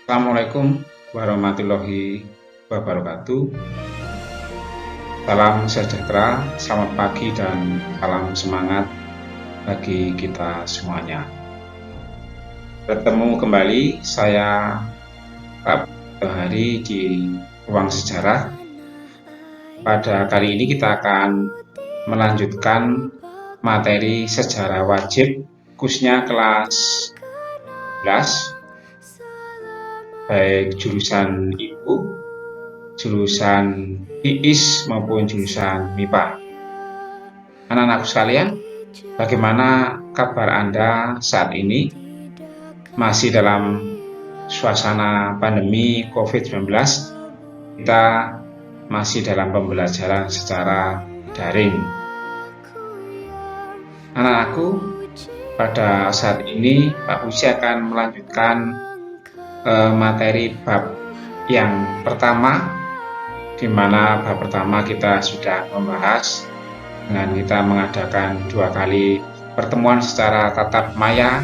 Assalamualaikum warahmatullahi wabarakatuh. Salam sejahtera, selamat pagi dan salam semangat bagi kita semuanya. Bertemu kembali saya Pak Hari di Ruang Sejarah. Pada kali ini kita akan melanjutkan materi sejarah wajib khususnya kelas 11, baik jurusan Ibu, jurusan IIS maupun jurusan MIPA. Anak-anakku sekalian, bagaimana kabar Anda saat ini? Masih dalam suasana pandemi COVID-19, kita masih dalam pembelajaran secara daring. Anak-anakku, pada saat ini Pak Puji akan melanjutkan materi bab yang pertama, di mana bab pertama kita sudah membahas dengan kita mengadakan 2 kali pertemuan secara tatap maya,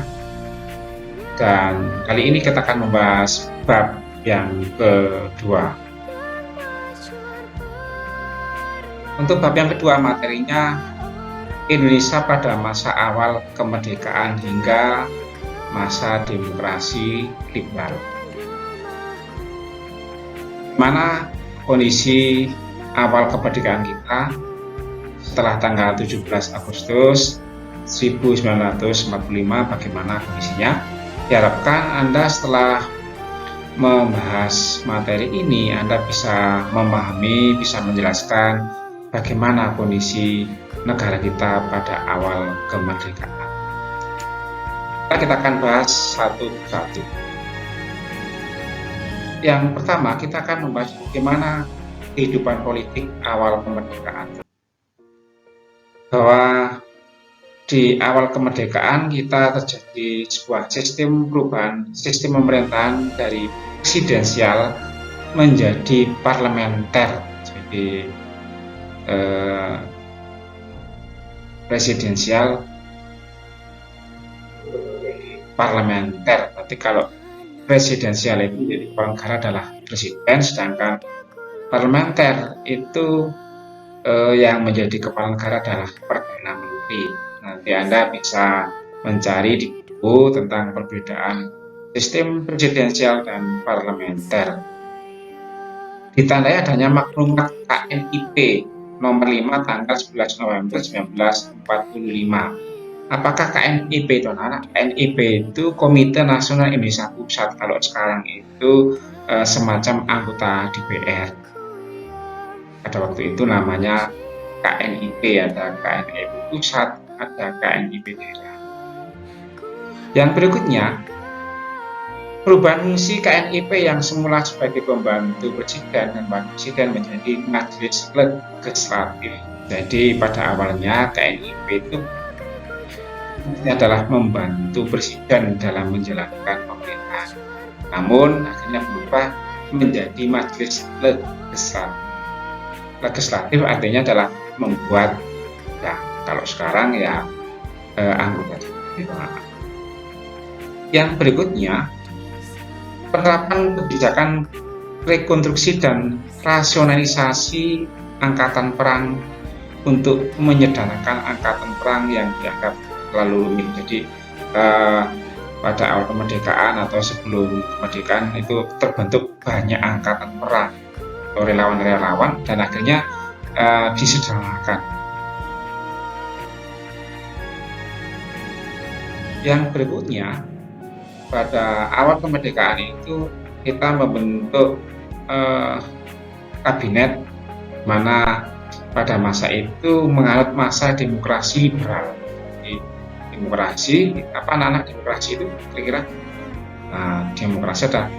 dan kali ini kita akan membahas bab yang kedua. Untuk bab yang kedua materinya Indonesia pada masa awal kemerdekaan hingga masa demokrasi liberal. Mana kondisi awal kemerdekaan kita setelah tanggal 17 Agustus 1945, bagaimana kondisinya? Diharapkan Anda setelah membahas materi ini Anda bisa memahami, bisa menjelaskan bagaimana kondisi negara kita pada awal kemerdekaan. Kita akan bahas satu persatu. Yang pertama, kita akan membahas bagaimana kehidupan politik awal kemerdekaan. Bahwa di awal kemerdekaan kita terjadi sebuah sistem perubahan, sistem pemerintahan dari presidensial menjadi parlementer. Jadi presidensial parlementer. Berarti kalau presidensial itu jadi kepala negara adalah presiden, sedangkan parlementer itu yang menjadi kepala negara adalah perdana menteri. Nanti Anda bisa mencari di buku tentang perbedaan sistem presidensial dan parlementer. Ditandai adanya maklumat KNIP nomor 5 tanggal 11 November 1945. Apakah KNIP itu anak? KNIP itu Komite Nasional Indonesia Pusat. Kalau sekarang itu semacam anggota DPR. Pada waktu itu namanya KNIP, ada KNIP Pusat, ada KNIP daerah. Yang berikutnya, perubahan fungsi KNIP yang semula sebagai pembantu presiden dan wakil presiden menjadi majelis legislatif. Jadi pada awalnya KNIP itu adalah membantu presiden dalam menjalankan pemerintahan. Namun akhirnya berubah menjadi majelis legislatif. Legislatif artinya adalah membuat, ya kalau sekarang ya anggota DPR. Yang berikutnya, penerapan kebijakan rekonstruksi dan rasionalisasi angkatan perang untuk menyederhanakan angkatan perang yang dianggap terlalu rumit. Jadi pada awal kemerdekaan atau sebelum kemerdekaan itu terbentuk banyak angkatan perang atau relawan-relawan, dan akhirnya disederhanakan. Yang berikutnya, pada awal kemerdekaan itu kita membentuk kabinet, mana pada masa itu menganut masa demokrasi liberal. Jadi, demokrasi, apa anak-anak demokrasi itu kira-kira? Demokrasi adalah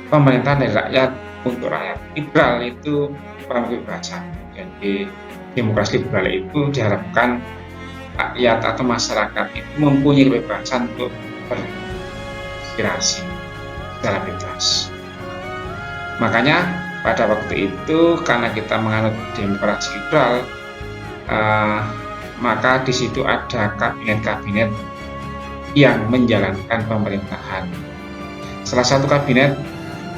pemerintahan dari rakyat untuk rakyat. Liberal itu kebebasan. Jadi demokrasi liberal itu diharapkan rakyat atau masyarakat itu mempunyai kebebasan untuk berinspirasi secara bebas. Makanya pada waktu itu karena kita menganut demokrasi liberal, maka di situ ada kabinet-kabinet yang menjalankan pemerintahan. Salah satu kabinet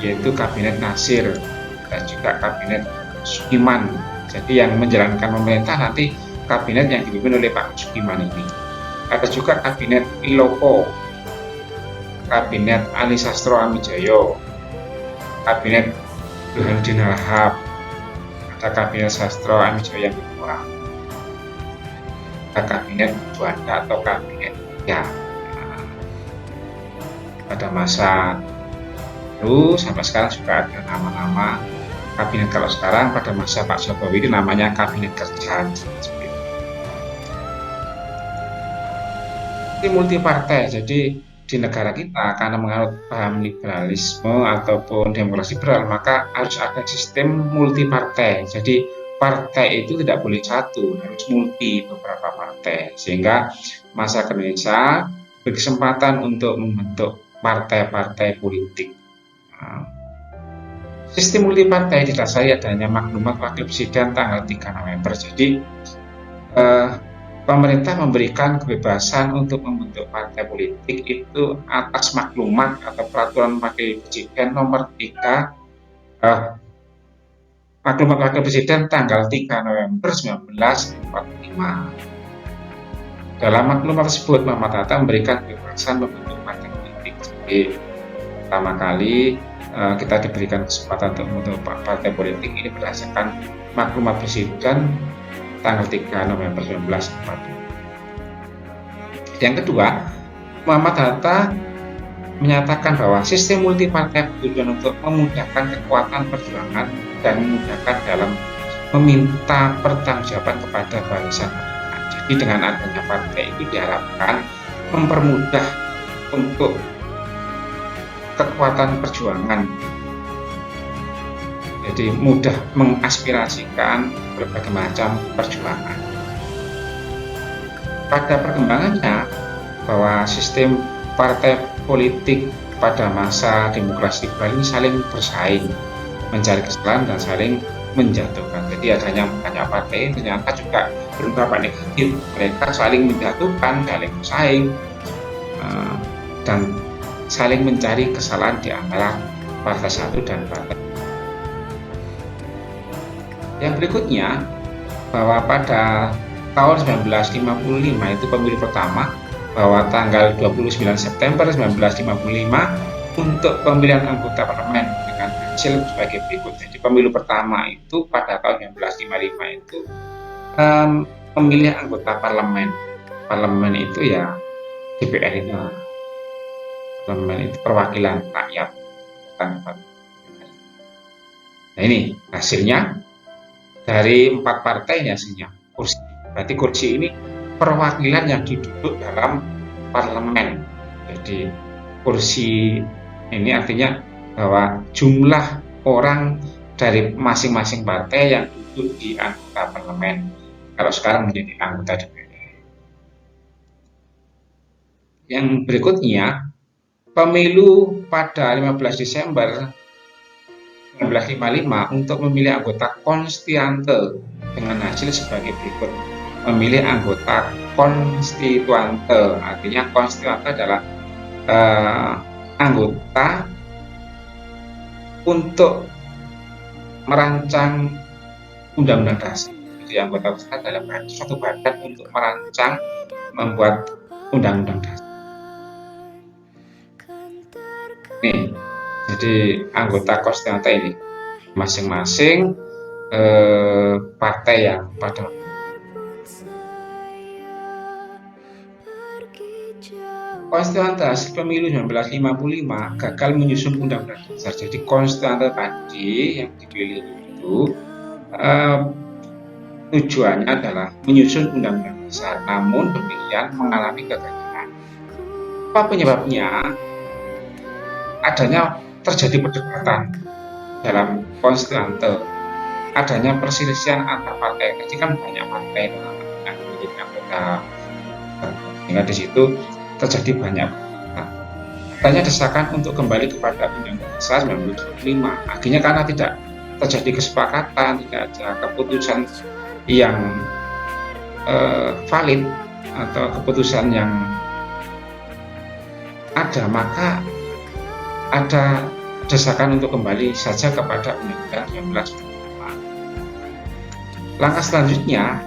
yaitu Kabinet Nasir dan juga Kabinet Sukiman. Jadi yang menjalankan pemerintah nanti kabinet yang dipimpin oleh Pak Sukiman ini. Ada juga Kabinet Iloko, Kabinet Ali Sastro Amijayo, Kabinet Burhanuddin Harahap, ada Kabinet Sastro Amijayo yang kedua, ada Kabinet Juanda atau Kabinet ya pada masa lalu sampai sekarang juga ada nama-nama kabinet. Kalau sekarang pada masa Pak Jokowi itu namanya Kabinet Kerja. Ini multi partai, jadi di negara kita karena menganut paham liberalisme ataupun demokrasi liberal, maka harus ada sistem multi partai. Jadi partai itu tidak boleh satu, harus multi beberapa partai, sehingga masyarakat Indonesia berkesempatan untuk membentuk partai-partai politik. Sistem multi partai didasari adanya maklumat wakil presiden tanggal 3 November. Jadi pemerintah memberikan kebebasan untuk membentuk partai politik itu atas maklumat atau peraturan wakil presiden nomor 3 maklumat wakil presiden tanggal 3 November 1945. Dalam maklumat tersebut, Muhammad Hatta memberikan kebebasan membentuk partai politik. Jadi pertama kali kita diberikan kesempatan untuk membentuk partai politik ini berdasarkan maklumat presiden tanggal 3 November 1945. Yang kedua, Muhammad Hatta menyatakan bahwa sistem multi partai bertujuan untuk memudahkan kekuatan perjuangan dan memudahkan dalam meminta pertanggungjawaban kepada barisan masyarakat. Jadi dengan adanya partai itu diharapkan mempermudah untuk kekuatan perjuangan. Jadi mudah mengaspirasikan berbagai macam perjuangan. Pada perkembangannya bahwa sistem partai politik pada masa demokrasi liberal ini saling bersaing, mencari kesalahan dan saling menjatuhkan. Jadi adanya banyak partai ternyata juga berdampak negatif. Mereka saling menjatuhkan, saling bersaing, dan saling mencari kesalahan di antara partai satu dan partai. Yang berikutnya, bahwa pada tahun 1955 itu pemilu pertama, bahwa tanggal 29 September 1955 untuk pemilihan anggota parlemen dengan hasil sebagai berikut. Jadi pemilu pertama itu pada tahun 1955 itu memilih anggota parlemen. Parlemen itu ya DPR itu. Parlemen itu perwakilan rakyat. Nah ini hasilnya dari 4 partai hasilnya kursi. Berarti kursi ini perwakilan yang duduk dalam parlemen. Jadi kursi ini artinya bahwa jumlah orang dari masing-masing partai yang duduk di anggota parlemen. Kalau sekarang menjadi anggota DPR. Yang berikutnya, pemilu pada 15 Desember 1955 untuk memilih anggota konstituante dengan hasil sebagai berikut. Memilih anggota konstituante, artinya konstituante adalah anggota untuk merancang undang-undang dasar. Jadi anggota dasar dalam suatu badan untuk merancang membuat undang-undang dasar. Nih, jadi anggota konstituante ini masing-masing partai yang pada konstituante hasil pemilu 1955 gagal menyusun undang-undang dasar. Jadi konstituante tadi yang dipilih itu tujuannya adalah menyusun undang-undang dasar, namun demikian mengalami kegagalan. Apa penyebabnya? Adanya terjadi perdebatan dalam konstituante, adanya perselisihan antar partai. Jadi kan banyak partai yang memiliki anggota, sehingga di situ terjadi banyak. Adanya desakan untuk kembali kepada Undang-Undang Dasar 1945. Akhirnya karena tidak terjadi kesepakatan, tidak ada keputusan yang valid atau keputusan yang ada, maka ada desakan untuk kembali saja kepada Undang-Undang 1945. Langkah selanjutnya,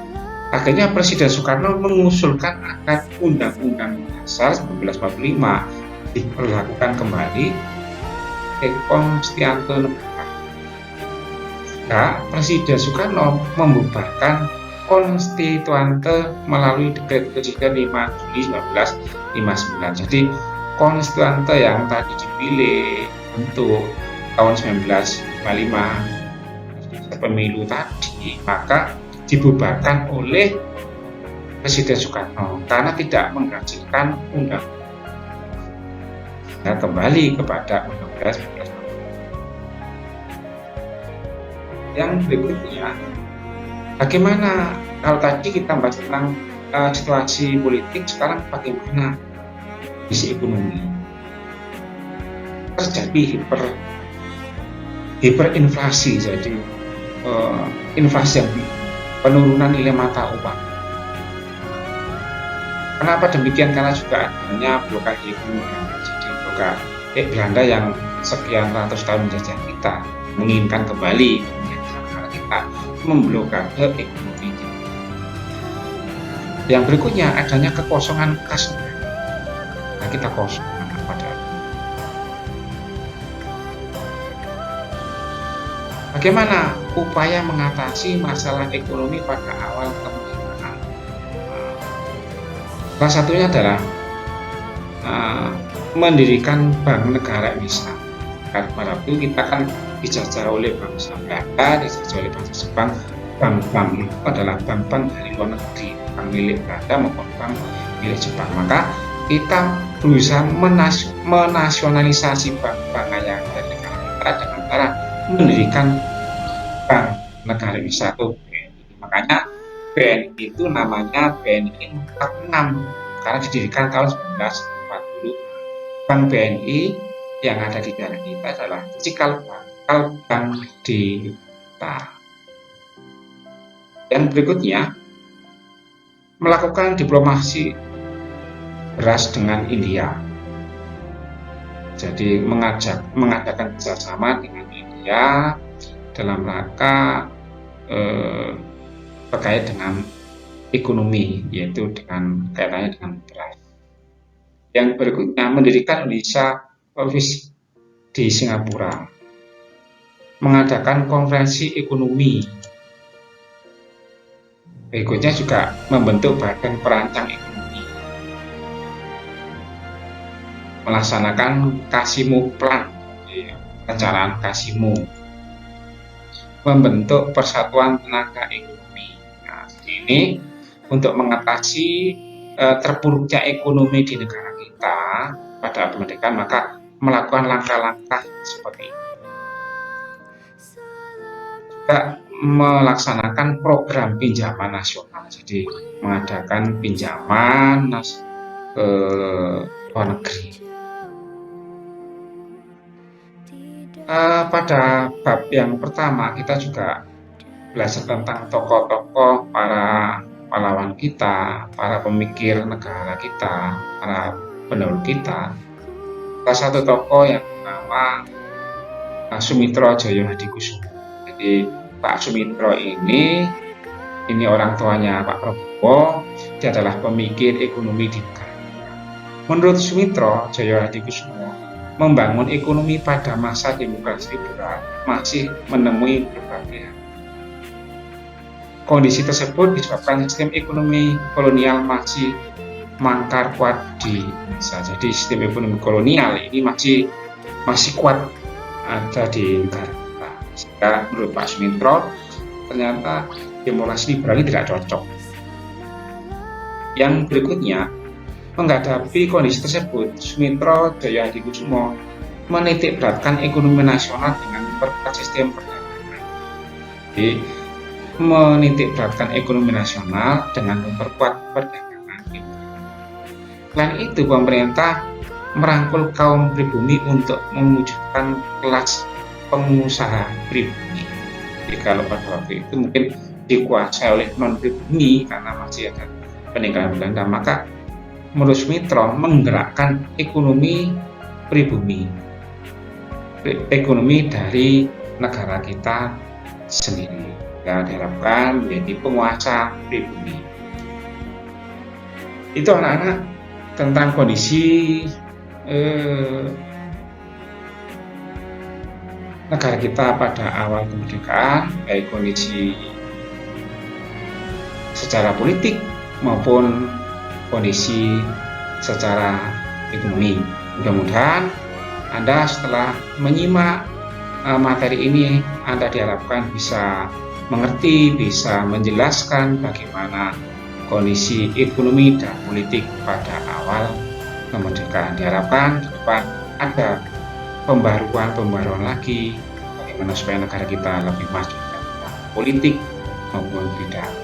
akhirnya Presiden Soekarno mengusulkan agar Undang-Undang Dasar 1945 diberlakukan kembali oleh Konstituante Negara. Presiden Soekarno membubarkan Konstituante melalui Dekret Presiden 5 Juli 1959. Jadi Konstituante yang tadi dipilih untuk tahun 1955 pemilu tadi, maka dibubarkan oleh Presiden Soekarno karena tidak menghasilkan undang-undang. Nah, kembali kepada Undang-Undang 1945. Yang berikutnya, bagaimana kalau tadi kita bahas tentang situasi politik, sekarang bagaimana kondisi ekonomi? Terjadi hiperinflasi, jadi inflasi yang penurunan nilai mata uang. Kenapa demikian? Karena juga adanya blokade ekonomi. Jadi blokade Belanda yang sekian ratus tahun menjajah kita menginginkan kembali negara kita, memblokade ekonomi. Yang berikutnya adanya kekosongan kas. Nah, kita kosong pada. Bagaimana upaya mengatasi masalah ekonomi pada awal kemerdekaan? Salah satunya adalah mendirikan Bank Negara Indonesia. Pada waktu kita kan dijajah oleh bangsa Belanda, dijajah oleh bangsa Jepang. Bank-bank itu adalah bank-bank dari luar negeri, bank milik Belanda maupun bank milik Jepang. Maka kita berusaha menasionalisasi bank-bank yang dari negara kita dengan cara mendirikan Bank Negara Indonesia atau BNI. Makanya BNI itu namanya BNI 46 karena didirikan tahun 1940. Bank BNI yang ada di daerah kita adalah cikal bank di kita. Yang berikutnya, melakukan diplomasi beras dengan India. Jadi mengadakan kerjasama dengan India dalam rangka terkait dengan ekonomi, yaitu dengan kaitannya dengan beras. Yang berikutnya, mendirikan Indonesia Office di Singapura, mengadakan konferensi ekonomi. Berikutnya juga membentuk badan perancang ekonomi, melaksanakan Kasimo Plan, perencanaan Kasimo, membentuk Persatuan Tenaga Ekonomi. Nah, ini untuk mengatasi terpuruknya ekonomi di negara kita pada kemerdekaan, maka melakukan langkah-langkah seperti ini. Juga melaksanakan program pinjaman nasional, jadi mengadakan pinjaman ke luar negeri. Pada bab yang pertama kita juga belajar tentang tokoh-tokoh para pahlawan kita, para pemikir negara kita, para pendahulu kita. Salah satu tokoh yang bernama Sumitro Jaya Hadikusumo. Jadi Pak Sumitro ini orang tuanya Pak Prabowo, dia adalah pemikir ekonomi di negara. Menurut Sumitro Jaya Hadikusumo, membangun ekonomi pada masa demokrasi liberal masih menemui berbagai kondisi tersebut disebabkan sistem ekonomi kolonial masih mangkar kuat di Indonesia. Jadi sistem ekonomi kolonial ini masih kuat ada di negara kita. Sehingga menurut Pak Sumitro, ternyata demokrasi liberal ini tidak cocok. Yang berikutnya, menghadapi kondisi tersebut, Sumitro Jaya Hadikusumo menitik beratkan ekonomi nasional dengan memperkuat sistem perdagangan. Jadi, menitik beratkan ekonomi nasional dengan memperkuat perdagangan. Selain itu, pemerintah merangkul kaum pribumi untuk mewujudkan kelas pengusaha pribumi. Jadi kalau pada waktu itu mungkin dikuasai oleh non pribumi karena masih ada peninggalan Belanda, maka menurut Sumitro menggerakkan ekonomi pribumi. ekonomi dari negara kita sendiri. Ya, diharapkan menjadi penguasa pribumi. Itu anak-anak tentang kondisi negara kita pada awal kemerdekaan, baik kondisi secara politik maupun kondisi secara ekonomi. Mudah-mudahan Anda setelah menyimak materi ini, Anda diharapkan bisa mengerti, bisa menjelaskan bagaimana kondisi ekonomi dan politik pada awal kemerdekaan. Diharapkan ke depan ada pembaruan lagi bagaimana supaya negara kita lebih maju dalam politik maupun bidang.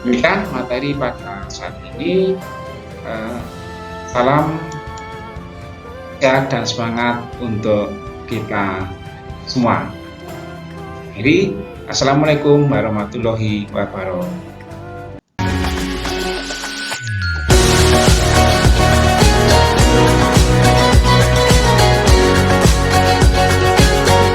Demikian materi pada saat ini. Salam sehat dan semangat untuk kita semua. Jadi, assalamualaikum warahmatullahi wabarakatuh.